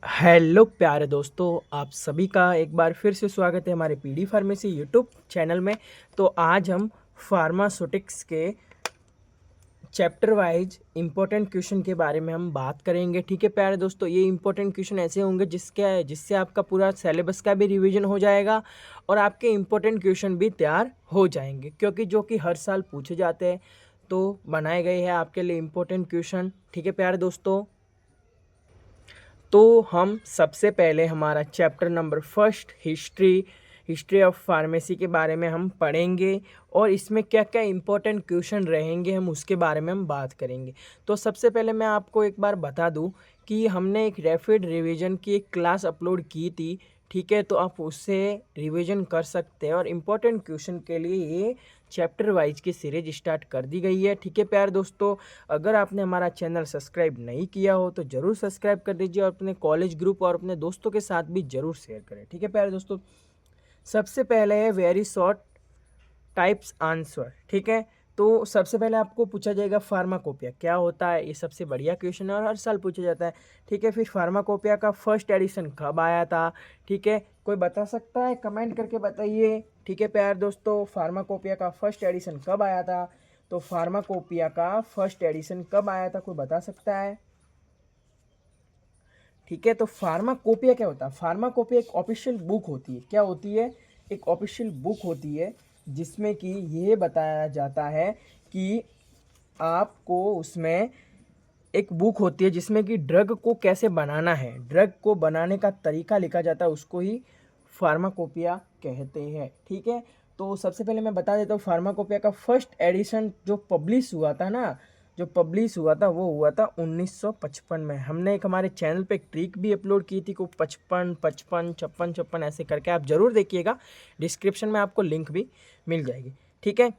Hello प्यारे दोस्तों, आप सभी का एक बार फिर से स्वागत है हमारे पीडी फार्मेसी यूट्यूब चैनल में। तो आज हम फार्मास्यूटिक्स के चैप्टर वाइज इम्पोर्टेंट क्वेश्चन के बारे में हम बात करेंगे। ठीक है प्यारे दोस्तों, ये इम्पोर्टेंट क्वेश्चन ऐसे होंगे जिससे आपका पूरा सिलेबस का भी रिवीजन हो जाएगा और आपके इम्पोर्टेंट क्वेश्चन भी तैयार हो जाएंगे, क्योंकि जो कि हर साल पूछे जाते हैं तो बनाए गए हैं आपके लिए इम्पोर्टेंट क्वेश्चन। ठीक है प्यारे दोस्तों, तो हम सबसे पहले हमारा chapter number first history of pharmacy के बारे में हम पढ़ेंगे और इसमें क्या क्या इम्पोर्टेंट क्वेश्चन रहेंगे हम उसके बारे में हम बात करेंगे। तो सबसे पहले मैं आपको एक बार बता दूं कि हमने एक रैपिड रिवीजन की एक क्लास अपलोड की थी। ठीक है, तो आप उससे रिवीजन कर सकते हैं और इम्पोर्टेंट क्वेश्चन के लिए ये चैप्टर वाइज की सीरीज स्टार्ट कर दी गई है। ठीक है प्यारे दोस्तों, अगर आपने हमारा चैनल सब्सक्राइब नहीं किया हो तो ज़रूर सब्सक्राइब कर दीजिए और अपने कॉलेज ग्रुप और अपने दोस्तों के साथ भी ज़रूर शेयर करें। ठीक है प्यारे दोस्तों, सबसे पहले है वेरी शॉर्ट टाइप्स आंसर। ठीक है, तो सबसे पहले आपको पूछा जाएगा फार्माकोपिया क्या होता है। ये सबसे बढ़िया क्वेश्चन है और हर साल पूछा जाता है। ठीक है, फिर फार्माकोपिया का फर्स्ट एडिशन कब आया था? ठीक है, कोई बता सकता है? कमेंट करके बताइए। ठीक है प्यारे दोस्तों, फार्माकोपिया का फर्स्ट एडिशन कब आया था? तो फार्माकोपिया का फर्स्ट एडिशन कब आया था, कोई बता सकता है? ठीक है, तो फार्माकोपिया क्या होता है? फार्माकोपिया एक ऑफिशियल बुक होती है। क्या होती है? एक ऑफिशियल बुक होती है जिसमें कि ये बताया जाता है कि आपको उसमें एक बुक होती है जिसमें कि ड्रग को कैसे बनाना है, ड्रग को बनाने का तरीका लिखा जाता है, उसको ही फार्माकोपिया कहते हैं। ठीक है, तो सबसे पहले मैं बता देता हूँ फार्माकोपिया का फर्स्ट एडिशन जो पब्लिश हुआ था ना, जो पब्लिश हुआ था वो हुआ था 1955 में। हमने एक हमारे चैनल पे एक ट्रिक भी अपलोड की थी को 55 55 56 56 ऐसे करके, आप ज़रूर देखिएगा, डिस्क्रिप्शन में आपको लिंक भी मिल जाएगी। ठीक है,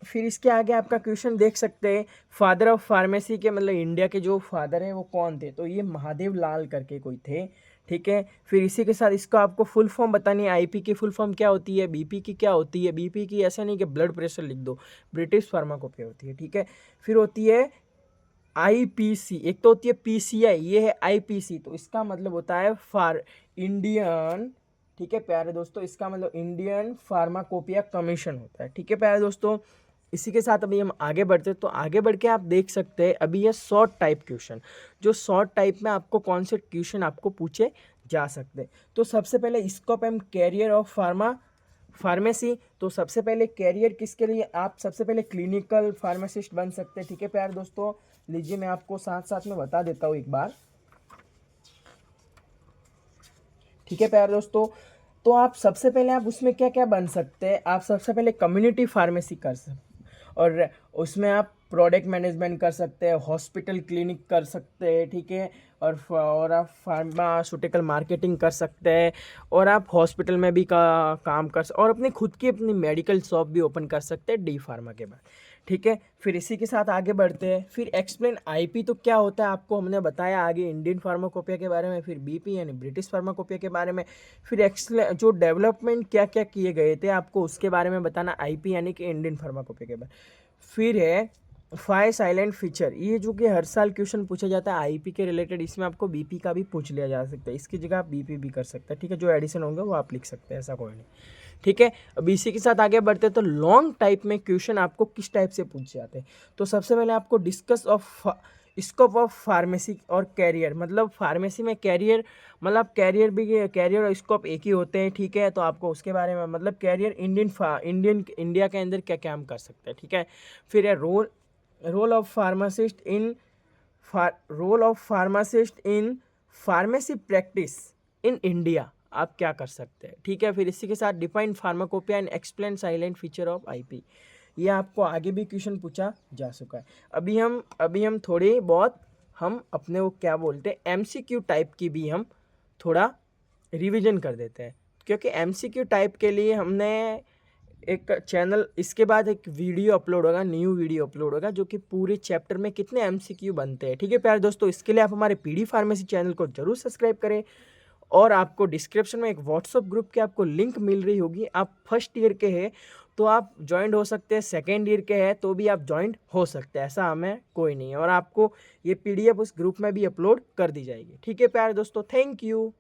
फिर इसके आगे आपका क्वेश्चन देख सकते हैं, फादर ऑफ फार्मेसी के मतलब इंडिया के जो फादर हैं वो कौन थे? तो ये महादेव लाल करके कोई थे। ठीक है, फिर इसी के साथ इसका आपको फुल फॉर्म बतानी है। आईपी की फुल फॉर्म क्या होती है, बीपी की क्या होती है। बीपी की ऐसा नहीं कि ब्लड प्रेशर लिख दो, ब्रिटिश फार्माकोपिया होती है। ठीक है, फिर होती है आईपीसी, एक तो होती है पीसीआई, ये है आईपीसी, तो इसका मतलब होता है फार इंडियन। ठीक है प्यारे दोस्तों, इसका मतलब इंडियन फार्माकोपिया कमीशन होता है। ठीक है प्यारे दोस्तों, इसी के साथ अभी हम आगे बढ़ते हैं। तो आगे बढ़ के आप देख सकते हैं अभी ये शॉर्ट टाइप क्वेश्चन, जो शॉर्ट टाइप में आपको कौन से क्वेश्चन आपको पूछे जा सकते हैं। तो सबसे पहले scope and carrier of pharmacy. तो सबसे पहले कैरियर किसके लिए? आप सबसे पहले क्लिनिकल फार्मासिस्ट बन सकते हैं। ठीक है प्यारे दोस्तों, लीजिए मैं आपको साथ साथ में बता देता हूँ एक बार। ठीक है प्यारे दोस्तों, तो आप सबसे पहले आप उसमें क्या क्या बन सकते हैं? आप सबसे पहले कम्युनिटी फार्मेसी कर सकते और उसमें आप प्रोडक्ट मैनेजमेंट कर सकते हैं, हॉस्पिटल क्लिनिक कर सकते हैं। ठीक है, और आप फार्मास्यूटिकल मार्केटिंग कर सकते हैं और आप हॉस्पिटल में भी काम कर सकते और अपनी खुद की अपनी मेडिकल शॉप भी ओपन कर सकते हैं डी फार्मा के बाद। ठीक है, फिर इसी के साथ आगे बढ़ते हैं। फिर एक्सप्लेन आईपी तो क्या होता है आपको हमने बताया आगे इंडियन फार्माकोपिया के बारे में, फिर बीपी यानी ब्रिटिश फार्माकोपिया के बारे में, फिर एक्सप्लेन जो डेवलपमेंट क्या क्या किए गए थे आपको उसके बारे में बताना, आईपी यानी कि इंडियन फार्माकोपिया के बारे में। फिर है फाइव साइलेंट फीचर, ये जो कि हर साल क्वेश्चन पूछा जाता है आईपी के रिलेटेड, इसमें आपको बीपी का भी पूछ लिया जा सकता है, इसकी जगह आप बीपी भी कर सकते हैं। ठीक है, जो एडिशन होंगे वो आप लिख सकते हैं, ऐसा कोई नहीं। ठीक है, अब इसी के साथ आगे बढ़ते हैं। तो लॉन्ग टाइप में क्वेश्चन आपको किस टाइप से पूछे जाते हैं? तो सबसे पहले आपको discuss of scope of pharmacy और कैरियर, मतलब फार्मेसी में कैरियर, मतलब कैरियर भी, कैरियर और स्कोप एक ही होते हैं। ठीक है, तो आपको उसके बारे में मतलब कैरियर इंडिया के अंदर क्या क्या हम कर सकते हैं। ठीक है, फिर है role of pharmacist in pharmacy practice in India, आप क्या कर सकते हैं। ठीक है, फिर इसी के साथ define pharmacopoeia and explain silent feature of IP, ये आपको आगे भी क्वेश्चन पूछा जा चुका है। अभी हम थोड़ी बहुत हम अपने वो क्या बोलते हैं एमसीक्यू टाइप की भी हम थोड़ा रिवीजन कर देते हैं, क्योंकि एमसीक्यू टाइप के लिए हमने एक चैनल, इसके बाद एक वीडियो अपलोड होगा, न्यू वीडियो अपलोड होगा जो कि पूरे चैप्टर में कितने एमसीक्यू बनते हैं। ठीक है प्यारे दोस्तों, इसके लिए आप हमारे पीडी फार्मेसी चैनल को जरूर सब्सक्राइब करें और आपको डिस्क्रिप्शन में एक व्हाट्सअप ग्रुप की आपको लिंक मिल रही होगी। आप फर्स्ट ईयर के हैं तो आप ज्वाइंट हो सकते हैं, सेकेंड ईयर के हैं तो भी आप ज्वाइंट हो सकते हैं, ऐसा हमें कोई नहीं है। और आपको ये PDF उस ग्रुप में भी अपलोड कर दी जाएगी। ठीक है प्यारे दोस्तों, थैंक यू।